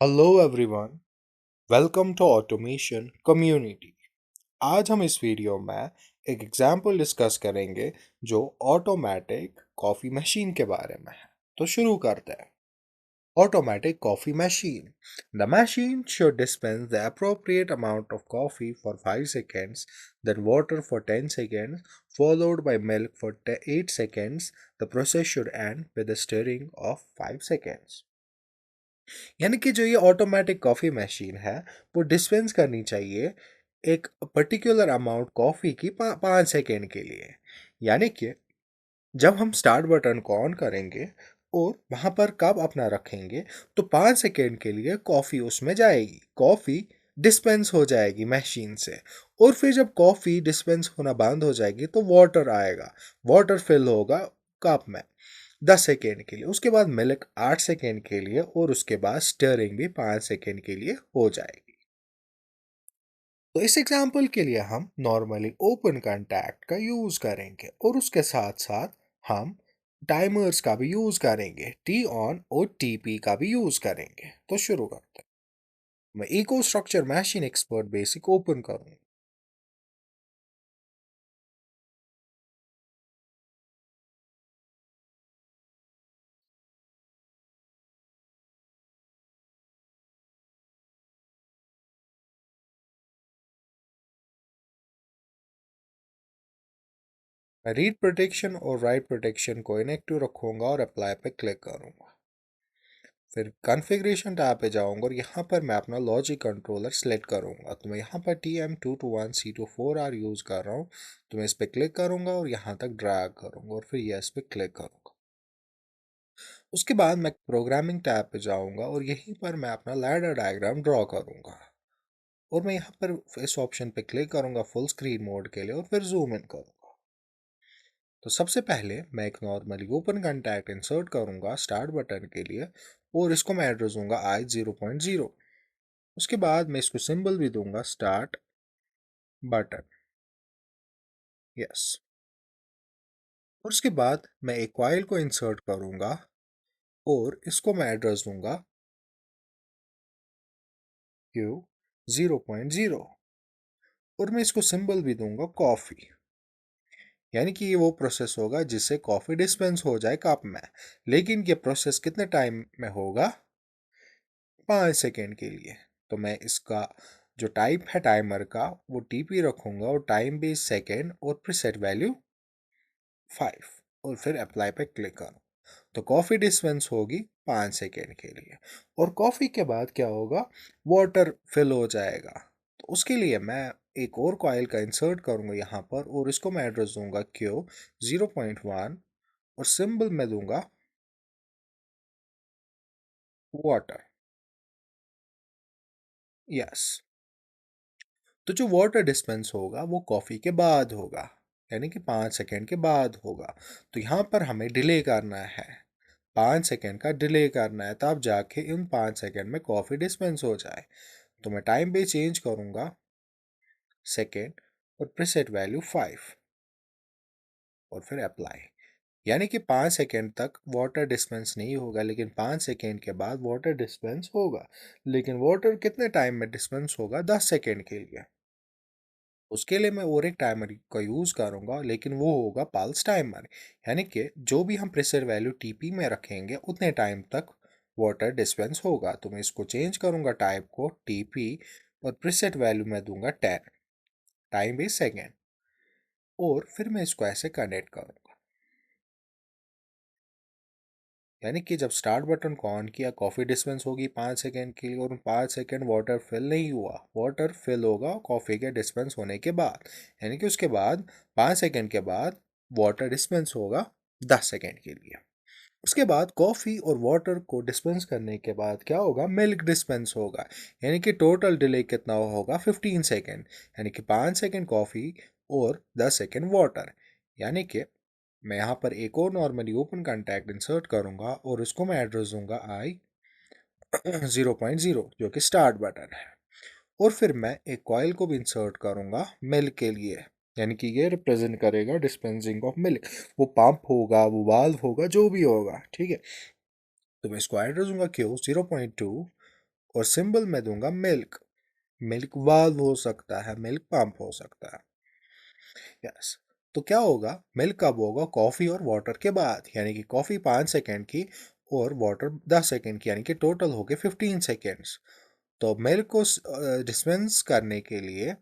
Hello everyone, welcome to automation community. आज हम इस वीडियो में एक एग्जांपल डिस्कस करेंगे जो ऑटोमेटिक कॉफ़ी मशीन के बारे में है। तो शुरू करते हैं। Automatic coffee machine. The machine should dispense the appropriate amount of coffee for 5 seconds, then water for 10 seconds, followed by milk for 8 seconds. The process should end with a stirring of 5 seconds. यानी कि जो ये automatic coffee machine है वो dispense करनी चाहिए एक particular amount coffee की 5 सेकेंड के लिए। यानी कि जब हम स्टार्ट बटन को ऑन करेंगे और वहाँ पर कप अपना रखेंगे तो 5 सेकेंड के लिए कॉफ़ी उसमें जाएगी, कॉफ़ी डिस्पेंस हो जाएगी मशीन से। और फिर जब कॉफ़ी डिस्पेंस होना बंद हो जाएगी तो वाटर आएगा, वाटर फिल होगा कप में 10 सेकेंड के लिए। उसके बाद मिल्क 8 सेकेंड के लिए और उसके बाद स्टिरिंग भी 5 सेकेंड के लिए हो जाएगी। तो इस एग्जाम्पल के लिए हम नॉर्मली ओपन कांटेक्ट का यूज करेंगे और उसके साथ साथ हम टाइमर्स का भी यूज करेंगे, टी ऑन और टी पी का भी यूज करेंगे। तो शुरू करते हैं। मैं eco structure machine expert basic open करूंगा। मैं रीड प्रोटेक्शन और राइट प्रोटेक्शन को इनएक्टिव रखूंगा और अप्लाई पे क्लिक करूंगा। फिर कॉन्फ़िगरेशन टैब पे जाऊंगा और यहाँ पर मैं अपना लॉजिक कंट्रोलर सेलेक्ट करूंगा। तो मैं यहाँ पर TM221C24R यूज़ कर रहा हूँ। तो मैं इस पर क्लिक करूंगा और यहाँ तक ड्रैग करूंगा और फिर यस पे क्लिक करूंगा। उसके बाद मैं प्रोग्रामिंग टैब पे जाऊंगा और यहीं पर मैं अपना लैडर डायग्राम ड्रॉ करूंगा। और मैं यहाँ पर इस ऑप्शन पे क्लिक करूंगा फुल स्क्रीन मोड के लिए और फिर जूम इन करूंगा। तो सबसे पहले मैं एक नॉर्मली ओपन कॉन्टैक्ट इंसर्ट करूंगा स्टार्ट बटन के लिए और इसको मैं एड्रेस दूंगा I0.0। उसके बाद मैं इसको सिंबल भी दूंगा स्टार्ट बटन, यस। और उसके बाद मैं एक कॉइल को इंसर्ट करूंगा और इसको मैं एड्रेस दूंगा Q0.0 और मैं इसको सिंबल भी दूंगा कॉफ़ी। यानी कि ये वो प्रोसेस होगा जिससे कॉफ़ी डिस्पेंस हो जाए कप में। लेकिन ये प्रोसेस कितने टाइम में होगा? 5 सेकेंड के लिए। तो मैं इसका जो टाइप है टाइमर का वो टीपी रखूंगा और टाइम बेस सेकेंड और प्रीसेट वैल्यू 5 और फिर अप्लाई पे क्लिक करूँ तो कॉफ़ी डिस्पेंस होगी 5 सेकेंड के लिए। और कॉफ़ी के बाद क्या होगा? वाटर फिल हो जाएगा। तो उसके लिए मैं एक और कॉइल का इंसर्ट करूंगा यहाँ पर और इसको मैं एड्रेस दूंगा Q0.1 और सिंबल मैं दूंगा वाटर, यस। तो जो वाटर डिस्पेंस होगा वो कॉफ़ी के बाद होगा, यानी कि 5 सेकेंड के बाद होगा। तो यहाँ पर हमें डिले करना है, 5 सेकेंड का डिले करना है, तब जाके इन 5 सेकेंड में कॉफ़ी डिस्पेंस हो जाए। तो मैं टाइम पे चेंज करूँगा सेकेंड और प्रीसेट वैल्यू 5 और फिर अप्लाई। यानी कि 5 सेकेंड तक वाटर डिस्पेंस नहीं होगा लेकिन 5 सेकेंड के बाद वाटर डिस्पेंस होगा। लेकिन वाटर कितने टाइम में डिस्पेंस होगा? 10 सेकेंड के लिए। उसके लिए मैं और एक टाइमर का यूज़ करूँगा लेकिन वो होगा पल्स टाइमर। यानी कि जो भी हम प्रेशर वैल्यू टीपी में रखेंगे उतने टाइम तक वाटर डिस्पेंस होगा। तो मैं इसको चेंज करूँगा टाइप को टीपी और प्रीसेट वैल्यू मैं दूंगा 10, टाइम भी सेकेंड। और फिर मैं इसको ऐसे कनेक्ट करूँगा। यानी कि जब स्टार्ट बटन को ऑन किया कॉफ़ी डिस्पेंस होगी 5 सेकेंड के लिए और 5 सेकेंड वाटर फिल नहीं हुआ, वाटर फिल होगा कॉफ़ी के डिस्पेंस होने के बाद। यानी कि उसके बाद 5 सेकेंड के बाद वाटर डिस्पेंस होगा 10 सेकेंड के लिए। उसके बाद कॉफ़ी और वाटर को डिस्पेंस करने के बाद क्या होगा? मिल्क डिस्पेंस होगा। यानी कि टोटल डिले कितना होगा? 15 सेकेंड। यानी कि 5 सेकेंड कॉफ़ी और 10 सेकेंड वाटर। यानी कि मैं यहाँ पर एक और नॉर्मली ओपन कॉन्टैक्ट इंसर्ट करूँगा और उसको मैं एड्रेस दूंगा I0.0 जो कि स्टार्ट बटन है। और फिर मैं एक कॉइल को भी इंसर्ट करूँगा मिल्क के लिए। यानी कि ये रिप्रेजेंट करेगा डिस्पेंसिंग ऑफ मिल्क। वो पंप होगा, वो वाल्व होगा, जो भी होगा, ठीक है। तो मैं इसको एड्रेस दूंगा Q0.2 और सिंबल में दूंगा मिल्क। मिल्क वाल्व हो सकता है, मिल्क पंप हो सकता है। यस। तो क्या होगा, मिल्क कब होगा, कॉफी और वाटर के बाद, यानी कि कॉफी 5 सेकेंड की और वाटर 10 सेकेंड की, यानी कि टोटल हो गए 15 सेकेंड्स। तो मिल्क को डिस्पेंस करने के लिए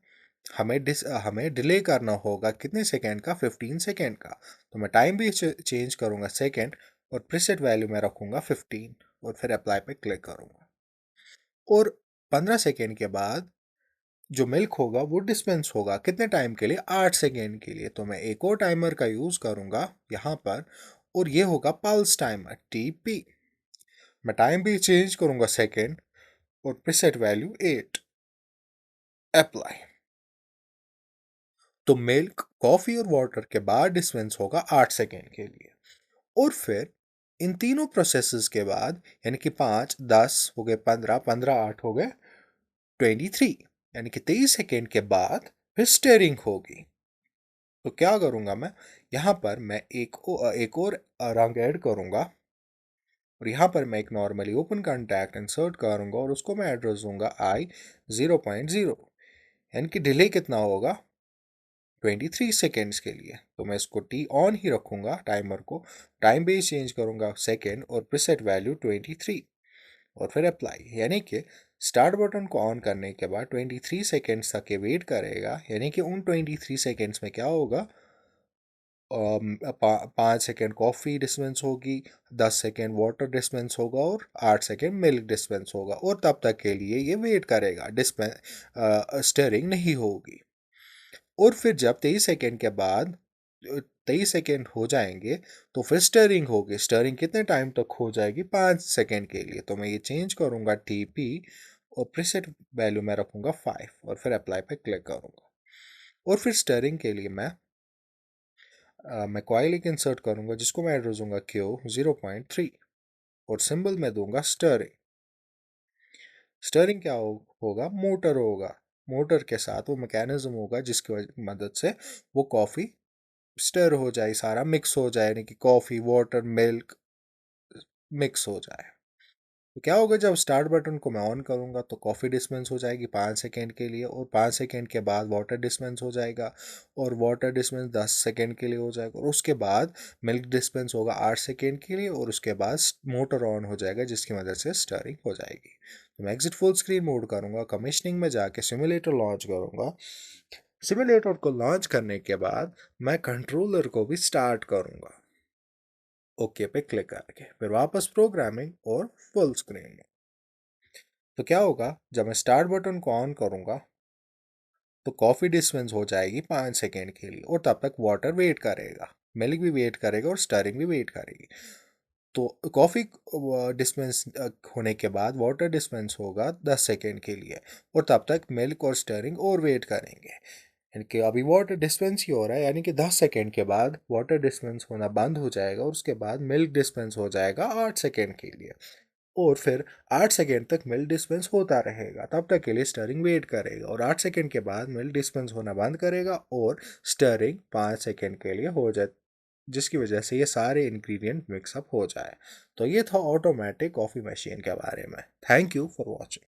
हमें डिले करना होगा कितने सेकेंड का, 15 सेकेंड का। तो मैं टाइम भी चेंज करूंगा सेकेंड, और प्रीसेट वैल्यू में रखूंगा 15, और फिर अप्लाई पे क्लिक करूंगा। और 15 सेकेंड के बाद जो मिल्क होगा वो डिस्पेंस होगा कितने टाइम के लिए, 8 सेकेंड के लिए। तो मैं एक और टाइमर का यूज करूंगा यहाँ पर, और ये होगा पल्स टाइमर, टीपी। मैं टाइम भी चेंज करूंगा सेकेंड, और प्रीसेट वैल्यू 8, अप्लाई। तो मिल्क, कॉफी और वाटर के बाद डिस्पेंस होगा 8 सेकेंड के लिए। और फिर इन तीनों प्रोसेसेस के बाद, यानी कि 5 10 हो गए, 15 15 8 हो गए 23, यानी कि 23 सेकेंड के बाद फिर स्टेयरिंग होगी। तो क्या करूंगा मैं, यहाँ पर मैं एक और रंग ऐड करूंगा, और यहाँ पर मैं एक नॉर्मली ओपन कॉन्टैक्ट इंसर्ट करूंगा, और उसको मैं एड्रेस दूंगा I 0.0, यानी कि डिले कितना होगा, 23 सेकेंड्स के लिए। तो मैं इसको टी ऑन ही रखूंगा टाइमर को, टाइम भी चेंज करूंगा सेकेंड, और प्रीसेट वैल्यू 23, और फिर अप्लाई। यानी कि स्टार्ट बटन को ऑन करने के बाद 23 सेकेंड्स तक ये वेट करेगा, यानी कि उन 23 सेकेंड्स में क्या होगा, 5 सेकेंड कॉफ़ी डिस्पेंस होगी, 10 सेकेंड वाटर डिस्पेंस होगा, और 8 सेकेंड मिल्क डिस्पेंस होगा। और तब तक के लिए ये वेट करेगा, स्टेयरिंग नहीं होगी। और फिर जब 23 सेकेंड के बाद 23 सेकेंड हो जाएंगे, तो फिर स्टेयरिंग होगी। स्टेयरिंग कितने टाइम तक हो जाएगी, 5 सेकेंड के लिए। तो मैं ये चेंज करूंगा टीपी, और प्रीसेट वैल्यू में रखूंगा 5, और फिर अप्लाई पे क्लिक करूंगा। और फिर स्टेयरिंग के लिए मैं कॉइल एक इंसर्ट करूंगा, जिसको मैं एड्रेस दूंगा Q 0.3, और सिंबल में दूंगा स्टरिंग। स्टरिंग क्या होगा, मोटर होगा। मोटर के साथ वो मैकेनिज्म होगा जिसकी मदद से वो कॉफ़ी स्टर हो जाए, सारा मिक्स हो जाए, यानी कि कॉफ़ी वाटर मिल्क मिक्स हो जाए। तो क्या होगा, जब स्टार्ट बटन को मैं ऑन करूंगा तो कॉफ़ी डिस्पेंस हो जाएगी 5 सेकेंड के लिए, और 5 सेकेंड के बाद वाटर डिस्पेंस हो जाएगा, और वाटर डिस्पेंस 10 सेकेंड के लिए हो जाएगा, और उसके बाद मिल्क डिस्पेंस होगा 8 सेकेंड के लिए, और उसके बाद मोटर ऑन हो जाएगा जिसकी मदद से स्टरिंग हो जाएगी। तो मैं एग्जिट फुल स्क्रीन मोड करूंगा, कमीशनिंग में जाके सिमुलेटर लॉन्च करूंगा। सिमुलेटर को लॉन्च करने के बाद मैं कंट्रोलर को भी स्टार्ट करूंगा, ओके पे क्लिक करके, फिर वापस प्रोग्रामिंग और फुल स्क्रीन में। तो क्या होगा, जब मैं स्टार्ट बटन को ऑन करूंगा तो कॉफ़ी डिस्पेंस हो जाएगी 5 सेकेंड के लिए, और तब तक वाटर वेट करेगा, मिल्क भी वेट करेगा, और स्टरिंग भी वेट करेगी। तो कॉफ़ी डिस्पेंस होने के बाद वाटर डिस्पेंस होगा 10 सेकेंड के लिए, और तब तक मिल्क और स्टरिंग और वेट करेंगे। यानी कि अभी वाटर डिस्पेंस ही हो रहा है, यानी कि 10 सेकेंड के बाद वाटर डिस्पेंस होना बंद हो जाएगा, और उसके बाद मिल्क डिस्पेंस हो जाएगा 8 सेकेंड के लिए, और फिर 8 सेकेंड तक मिल्क डिस्पेंस होता रहेगा। तब तक के लिए स्टरिंग वेट करेगा, और 8 सेकेंड के बाद मिल्क डिस्पेंस होना बंद करेगा, और स्टरिंग 5 सेकेंड के लिए हो जाए, जिसकी वजह से ये सारे इंग्रेडिएंट मिक्सअप हो जाए। तो ये था ऑटोमेटिक कॉफ़ी मशीन के बारे में। Thank you for watching.